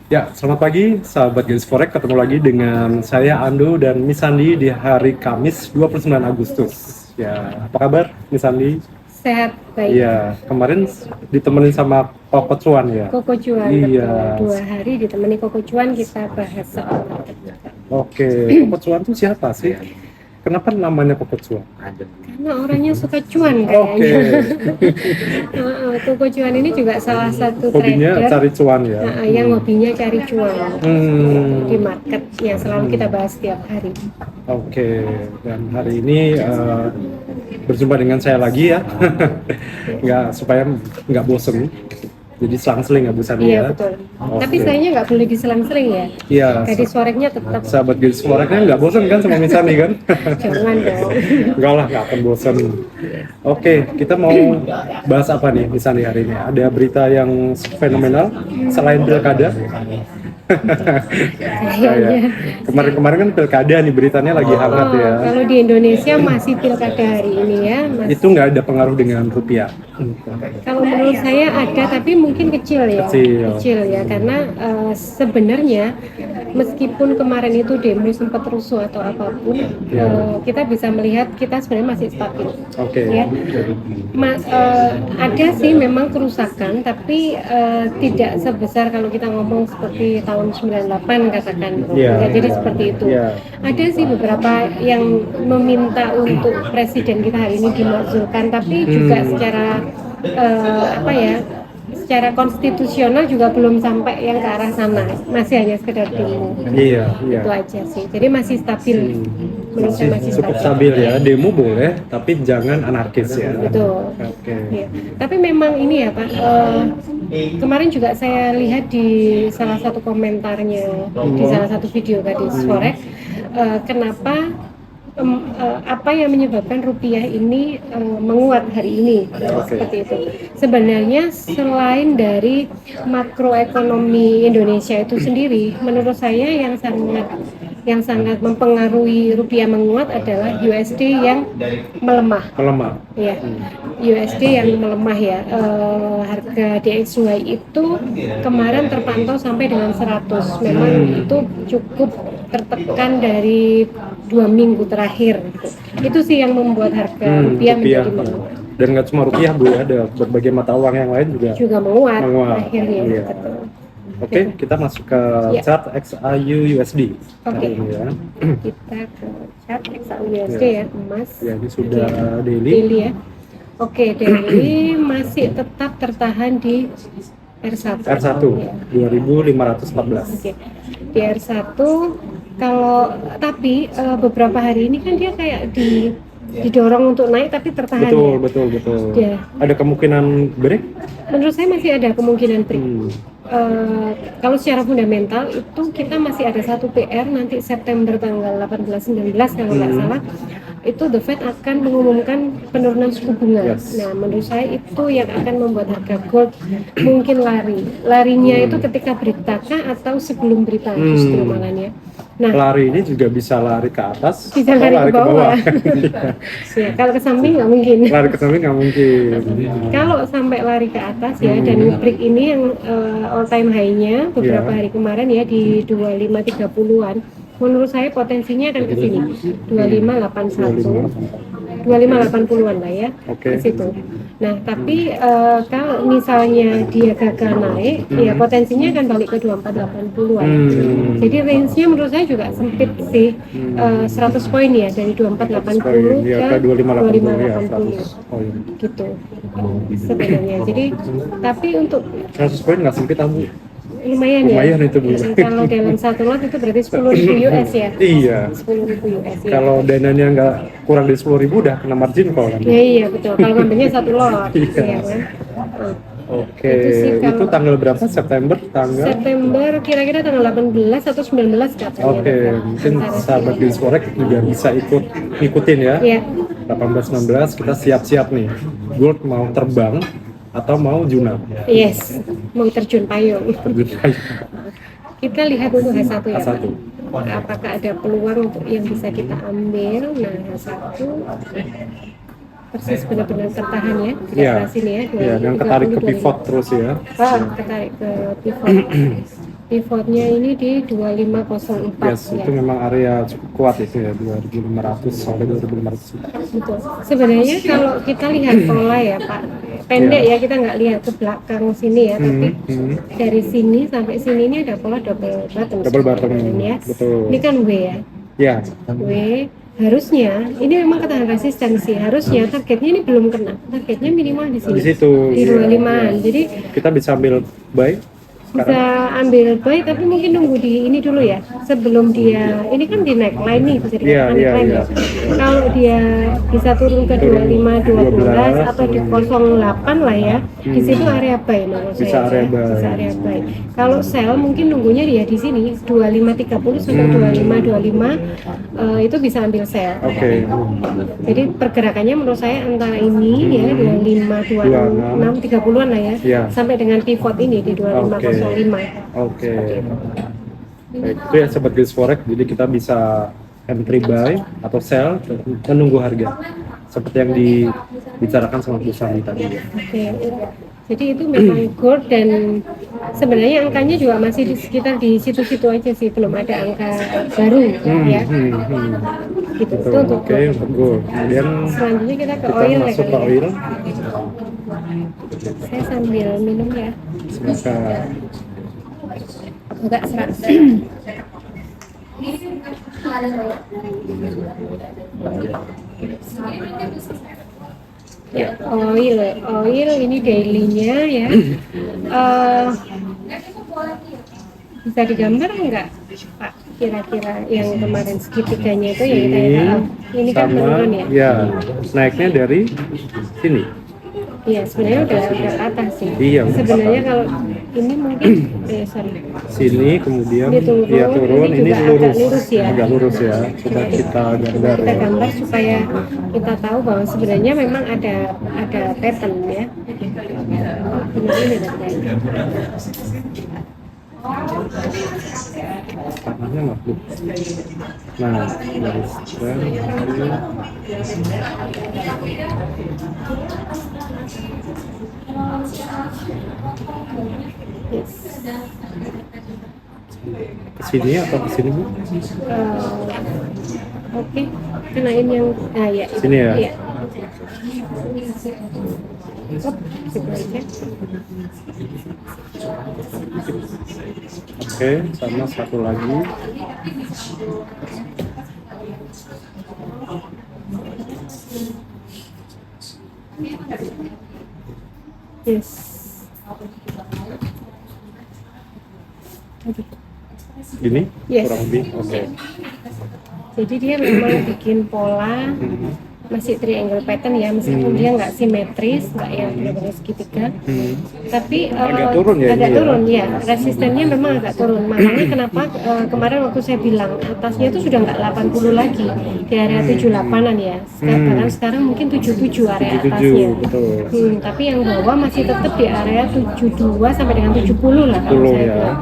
Ya, selamat pagi sahabat Games Forex. Ketemu lagi dengan saya Ando dan Miss Sandi di hari Kamis 29 Agustus. Ya, apa kabar Miss Sandi? Sehat, baik. Iya, kemarin ditemenin sama Koko Cuan ya. Koko Cuan, Iya. betul. 2 hari ditemani Koko Cuan kita bahas soal market juga. Oke, Koko Cuan itu siapa sih? Kenapa namanya Koko Cuan? Karena orangnya suka cuan Oke, kayaknya. Koko Cuan ini juga salah satu hobinya trader cari cuan ya. yang hobinya cari cuan di Hmm. market yang selalu kita bahas setiap hari. Oke, dan hari ini berjumpa dengan saya lagi ya, nggak supaya nggak bosen. Jadi selang-seling ya Bu Sandi Iya, ya. betul. Oke. Tapi sayangnya nggak boleh diselang-seling ya. Iya, Gadis foreknya tetap sahabat Gadis Foreknya nggak bosen kan sama Miss Sandi kan? jangan dong. Enggak lah, nggak akan bosen. Oke, kita mau bahas apa nih Miss Sandi hari ini? Ada berita yang fenomenal selain pilkada. Kayaknya. Kemarin-kemarin kan pilkada nih beritanya lagi hangat ya. Kalau di Indonesia masih pilkada hari ini ya, Itu nggak ada pengaruh dengan rupiah. Kalau menurut saya ada, tapi mungkin kecil ya. Kecil. Ya, karena sebenarnya meskipun kemarin itu demo sempat rusuh atau apapun, kita bisa melihat kita sebenarnya masih stabil. Oke. Ya. Ada sih memang kerusakan, tapi tidak sebesar kalau kita ngomong seperti tahun 98 katakan. Iya. Jadi seperti itu. Iya. Ada sih beberapa yang meminta untuk presiden kita hari ini dimakzulkan, tapi juga secara secara konstitusional juga belum sampai yang ke arah sana, masih hanya sekedar demo. Iya. Itu aja sih, jadi masih stabil. Menurut saya masih Cukup stabil ya. Demo boleh, tapi jangan anarkis ya. Betul. Oke. Ya. Tapi memang ini ya Pak, kemarin juga saya lihat di salah satu komentarnya di salah satu video Gadis Forex, kenapa apa yang menyebabkan rupiah ini menguat hari ini, seperti itu. Sebenarnya selain dari makroekonomi Indonesia itu sendiri, menurut saya yang sangat mempengaruhi rupiah menguat adalah USD yang melemah. Ya, USD yang melemah ya. Harga DXY itu kemarin terpantau sampai dengan 100. Memang itu cukup tertekan dari 2 minggu terakhir. Itu sih yang membuat harga rupiah menjadi menguat. Dan nggak cuma rupiah Bu, ada berbagai mata uang yang lain juga menguat. Akhirnya. Iya. Betul. Oke, kita masuk ke chart XAU USD. Oke. Ya. Kita ke chart XAU USD ya, emas. Ya, ini sudah daily. Ya. Oke, daily masih tetap tertahan di R1. R1 2514. Oke. Di R1 tapi beberapa hari ini kan dia kayak didorong untuk naik tapi tertahan. Betul. Ya. Ada kemungkinan break? Menurut saya masih ada kemungkinan break. Kalau secara fundamental itu kita masih ada satu PR nanti September tanggal 18-19 kalau nggak salah, itu The Fed akan mengumumkan penurunan suku bunga. Nah, menurut saya itu yang akan membuat harga gold mungkin larinya itu ketika berita kah atau sebelum berita justru malahnya. Nah, lari ini juga bisa lari ke atas, bisa lari ke bawah. Ya, kalau ke samping nggak mungkin. Lari ke samping nggak mungkin. Kalau sampai lari ke atas ya, dan break ini yang all time high-nya beberapa hari kemarin ya di 2530-an, menurut saya potensinya akan ke sini 2580-an lah ya, ke situ. Nah, tapi kalau misalnya dia gagal naik, ya potensinya akan balik ke 2480-an. Jadi range-nya menurut saya juga sempit sih, 100 poin ya, dari 2480 ke 2580 gitu sebenarnya. Jadi tapi untuk 100 poin nggak sempit Bu. Lumayan itu Bu. Kalau dalam satu lot itu berarti 10.000 US ya. Iya. 10.000 US ya. Kalau dananya nggak kurang dari 10.000 udah kena margin call kan? Iya betul. Kalau ngambilnya satu lot, ya kan. Oke, itu tanggal berapa? September kira-kira tanggal 18 atau 19 katanya. Oke, mungkin sahabat Games Forex juga bisa ikutin ya. Iya. 18-19 kita siap-siap nih. Gold mau terbang atau mau junap? Yes, mau terjun payung. Kita lihat dulu H1 ya. H1. Apakah ada peluang untuk yang bisa kita ambil? Nah, H1 persis benar-benar tertahan ya di atas sini ya. Iya, dan ketarik ke pivot terus ya. Ketarik ke pivot. pivotnya ini di 2504 Yes, ya. itu memang area cukup kuat itu ya, 2500 sampai 2500. Betul. Sebenarnya kalau kita lihat pola ya Pak, pendek Ya. ya, kita nggak lihat ke belakang sini ya, tapi dari sini sampai sini ini ada pola double bottom. Double bottom, ya. betul. Ini kan W ya. Ya, W harusnya ini memang ketahan resistensi, harusnya targetnya ini belum kena, targetnya minimal di sini, di situ. di 25-an. Jadi Kita bisa ambil buy bisa ambil buy, tapi mungkin nunggu di ini dulu ya, sebelum dia ini kan di neckline nih, bisa dikatakan neckline ya. Kalau dia bisa turun ke 25 12 atau di 08 lah ya, di situ area buy menurut Bisa saya. area buy. Bisa area buy. Kalau sell mungkin nunggunya dia di sini 25.30 sampai 25.25 itu bisa ambil sell. Oke. Jadi pergerakannya menurut saya antara ini ya 25 26 30-an lah ya, Ya. sampai dengan pivot ini di 2505. Oke. Baik, itu ya sobat Gaze Forex, jadi kita bisa entry buy atau sell menunggu harga seperti yang dibicarakan sama Bu Sani tadi. Oke. Jadi itu memang good, dan sebenarnya angkanya juga masih di sekitar di situ-situ aja sih, belum ada angka baru ya. Gitu. Itu Betul. untuk Oke, untuk gold. Kemudian selanjutnya kita ke kita oil ya masuk ke kali ya. oil. Saya sambil minum ya. Silakan. Enggak serat. Ya, oil ini daily-nya ya. Bisa digambar enggak, Pak? Kira-kira yang kemarin segitiganya itu ya kita ini kan sama, menurun ya. ya, naiknya dari sini. Iya, sebenarnya udah ke atas sih. Iya, udah Sebenarnya atas. kalau ini mungkin Sini kemudian Dia turun, dia turun, ini ini juga lurus, agak lurus ya. agak lurus ya. Coba kita gambar. kita gambar supaya kita tahu bahwa sebenarnya memang ada pattern ya. Ini Tanahnya nggak blue. Nah, dari trend ini. yes. Kesini atau kesini Bu? Oke, kenain yang ya Sini ya? Iya. Hop, gitu aja. Oke, sama satu lagi. Yes. Ini Yes. kurang lebih. Oke. Jadi dia memang bikin pola masih triangle pattern ya, meskipun dia nggak simetris, nggak yang benar-benar segitiga, tapi Agak turun ya agak ini ya? turun ya, resistennya memang agak turun. Makanya kenapa kemarin waktu saya bilang atasnya itu sudah nggak 80 lagi di area 78-an ya, sekarang mungkin 77 area 77, atasnya. betul. Tapi yang bawah masih tetap di area 72 sampai dengan 70 lah kalau 70 saya ya. bilang.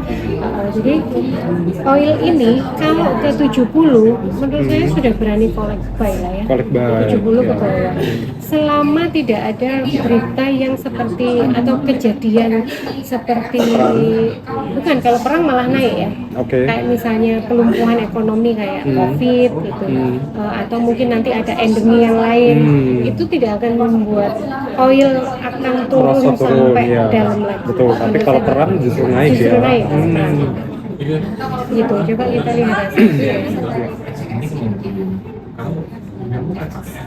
Jadi oil ini kalau ke 70 menurut saya sudah berani collect buy lah ya. Collect buy. 70 ke Ya. bawah. Selama tidak ada berita yang seperti atau kejadian seperti, bukan, kalau perang malah naik ya. Oke. Kayak misalnya pelumpuhan ekonomi kayak COVID gitu. Atau mungkin nanti ada endemi yang lain. Itu tidak akan membuat oil akan turun Merosot turun, sampai ya. dalam lagi. Betul, tapi kalau perang justru naik Justru ya. naik. Gitu, coba kita lihat hasilnya.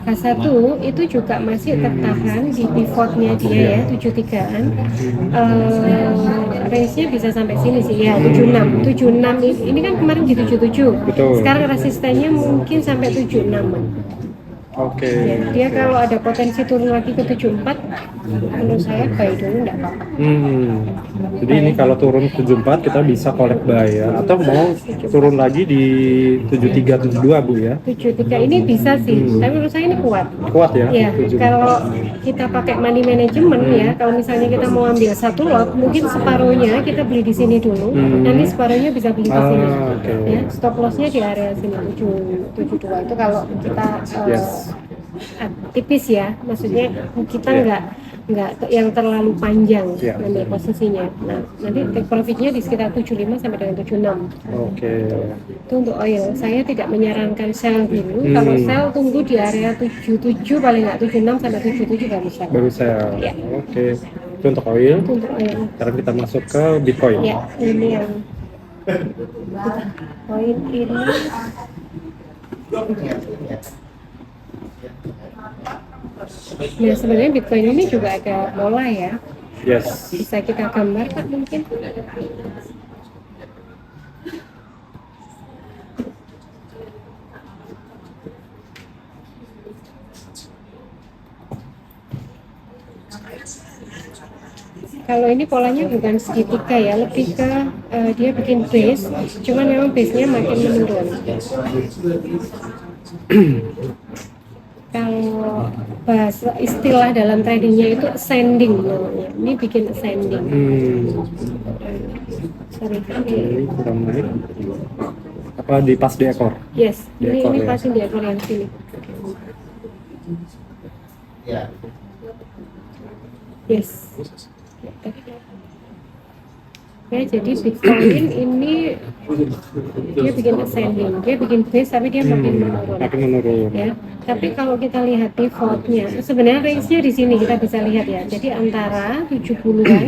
H1 itu juga masih tertahan di pivotnya dia ya, 73-an. Range-nya bisa sampai sini sih ya, 76. 76 ini kan kemarin di 77. Betul. Sekarang resistennya mungkin sampai 76-an. Oke. Ya, dia kalau ada potensi turun lagi ke 74, menurut saya buy dulu enggak apa-apa. Jadi ini kalau turun 74 kita bisa collect buy ya, atau mau turun lagi di 73 72 Bu ya. 73 ini bisa sih, tapi menurut saya ini kuat. Kuat ya? Ya, 74. kalau kita pakai money management ya, kalau misalnya kita mau ambil satu lot, mungkin separuhnya kita beli di sini dulu, nanti separuhnya bisa beli di sini. Oke. Ya, stop lossnya di area sini 72 itu kalau kita Yes. tipis ya, maksudnya kita nggak yang terlalu panjang Ya. ambil posisinya. Nah, nanti take profitnya di sekitar 75 sampai dengan 76. Oke. Itu untuk oil. Saya tidak menyarankan sell dulu. Kalau sell tunggu di area 77 paling nggak 76 sampai 77 baru sell. Baru saya. Ya. Oke. Itu untuk oil. Itu untuk oil. Sekarang kita masuk ke Bitcoin. Ya, ini yang poin ini. Nah, sebenarnya Bitcoin ini juga ada pola ya. Yes. Bisa kita gambar Pak mungkin. Kalau ini polanya bukan segitiga ya, lebih ke dia bikin base, cuman memang base-nya makin menurun. Kalau bahasa istilah dalam tradingnya itu ascending namanya. Ini bikin ascending. Sorry. Ini kurang naik. Apa di pas di ekor? Yes, Di ekor, ini ya. pasin di ekor yang sini. Yes. Ya, jadi Bitcoin ini dia bikin ascending, dia bikin base tapi dia makin menurun. Makin menurun. Ya, tapi kalau kita lihat defaultnya, sebenarnya range-nya di sini kita bisa lihat ya. Jadi antara 70-an,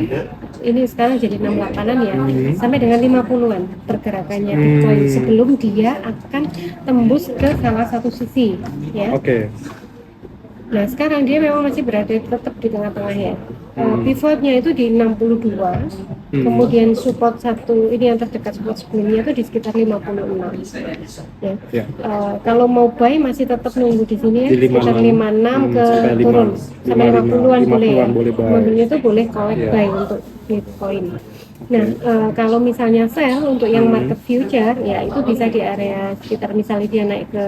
ini sekarang jadi 68-an ya, sampai dengan 50-an pergerakannya Bitcoin sebelum dia akan tembus ke salah satu sisi, ya. Oke. Nah, sekarang dia memang masih berada tetap di tengah-tengah ya. Pivotnya itu di 62, kemudian support satu, ini yang terdekat support sebelumnya itu di sekitar 56. Ya. Ya. Kalau mau buy masih tetap nunggu di sini ya, Di sekitar 56 ke sampai 5, turun, sampai 50-an boleh ya. 50-an boleh buy. Mobilnya itu boleh collect Ya. buy untuk Bitcoin. Nah, kalau misalnya sell untuk yang market future ya itu bisa di area sekitar misalnya dia naik ke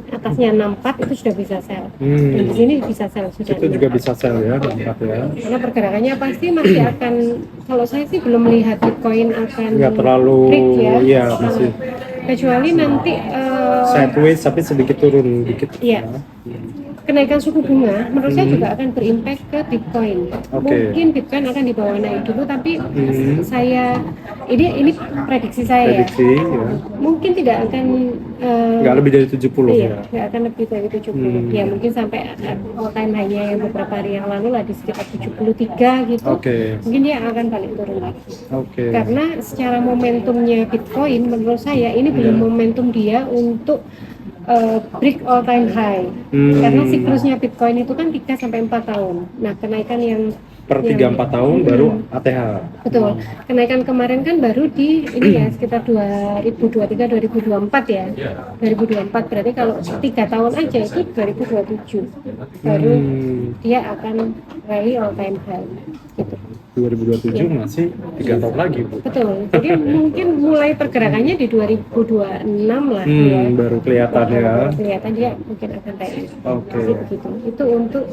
atasnya 64 itu sudah bisa sell. Dan di sini bisa sell sudah. Itu juga bisa sell ya, mantap ya. Karena pergerakannya pasti masih akan, kalau saya sih belum melihat Bitcoin akan Nggak terlalu, break ya. iya masih Kecuali nanti sideways tapi sedikit turun dikit. iya. Kenaikan suku bunga menurut saya juga akan berimpact ke Bitcoin. Oke. Mungkin Bitcoin akan dibawa naik dulu, tapi saya ini prediksi saya Prediksi ya. ya. Mungkin tidak akan Nggak lebih dari 70 iya, ya. nggak akan lebih dari 70. Ya mungkin sampai all time high-nya yang beberapa hari yang lalu lah di sekitar 73 gitu. Oke. Mungkin dia akan balik turun lagi. Oke. Karena secara momentumnya Bitcoin menurut saya ini belum momentum dia untuk break all time high. Karena siklusnya Bitcoin itu kan 3 sampai 4 tahun. Nah, kenaikan yang Per 3-4 tahun baru ATH. betul. Kenaikan kemarin kan baru di ini ya sekitar 2023 2024 ya. 2024 berarti kalau 3 tahun aja itu 2027. Baru dia akan rally all time high gitu. 2027 masih 3 tahun lagi, Bu. Betul. Jadi mungkin mulai pergerakannya di 2026 lah ya. Baru kelihatan ya. Baru kelihatan dia mungkin akan rally. Oke. Jadi begitu. Itu untuk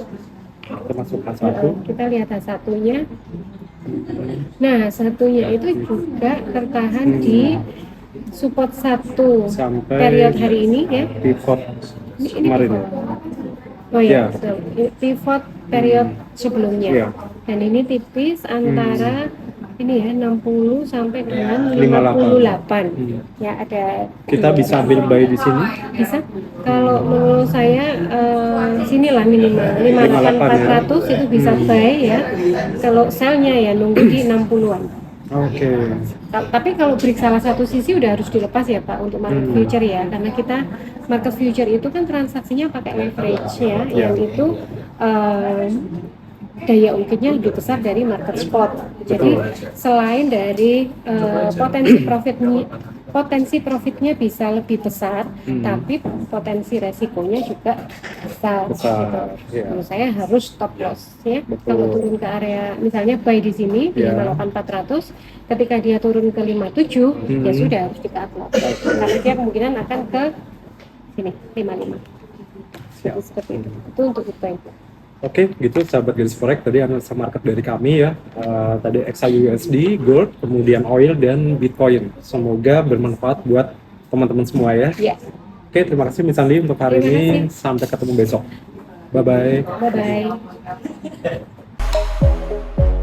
Kita masuk H1. kita lihat satunya. Nah, satunya itu juga tertahan di support 1 Sampai periode hari ini ya. pivot Ini kemarin. pivot. Oh Ya. iya, betul. Ini pivot periode sebelumnya. Iya. Dan ini tipis antara ini ya 60 sampai dengan 58. 58. Ya, ada Kita bisa ambil buy di sini. bisa. Kalau menurut saya sinilah minimal 58400 itu bisa buy ya. Kalau sell-nya ya nunggu di 60-an. Oke. Tapi kalau break salah satu sisi udah harus dilepas ya Pak untuk market future ya, karena kita market future itu kan transaksinya pakai leverage ya, yang itu daya ungkitnya lebih besar dari market spot. Jadi selain dari potensi profitnya bisa lebih besar, tapi potensi resikonya juga besar. Gitu. Ya. Menurut saya harus stop loss ya. Betul. Kalau turun ke area misalnya buy di sini di 58400, ketika dia turun ke 57 ya sudah harus di cut loss. Karena dia kemungkinan akan ke sini 55. Jadi seperti itu. Itu untuk Bitcoin. Oke, gitu sahabat garis forex, tadi analisa market dari kami ya. Tadi XAUUSD, gold, kemudian oil dan Bitcoin. Semoga bermanfaat buat teman-teman semua ya. Ya. Oke, terima kasih Miss Andi untuk hari Terima ini. kasih. Sampai ketemu besok. Bye bye. Bye bye. Pak.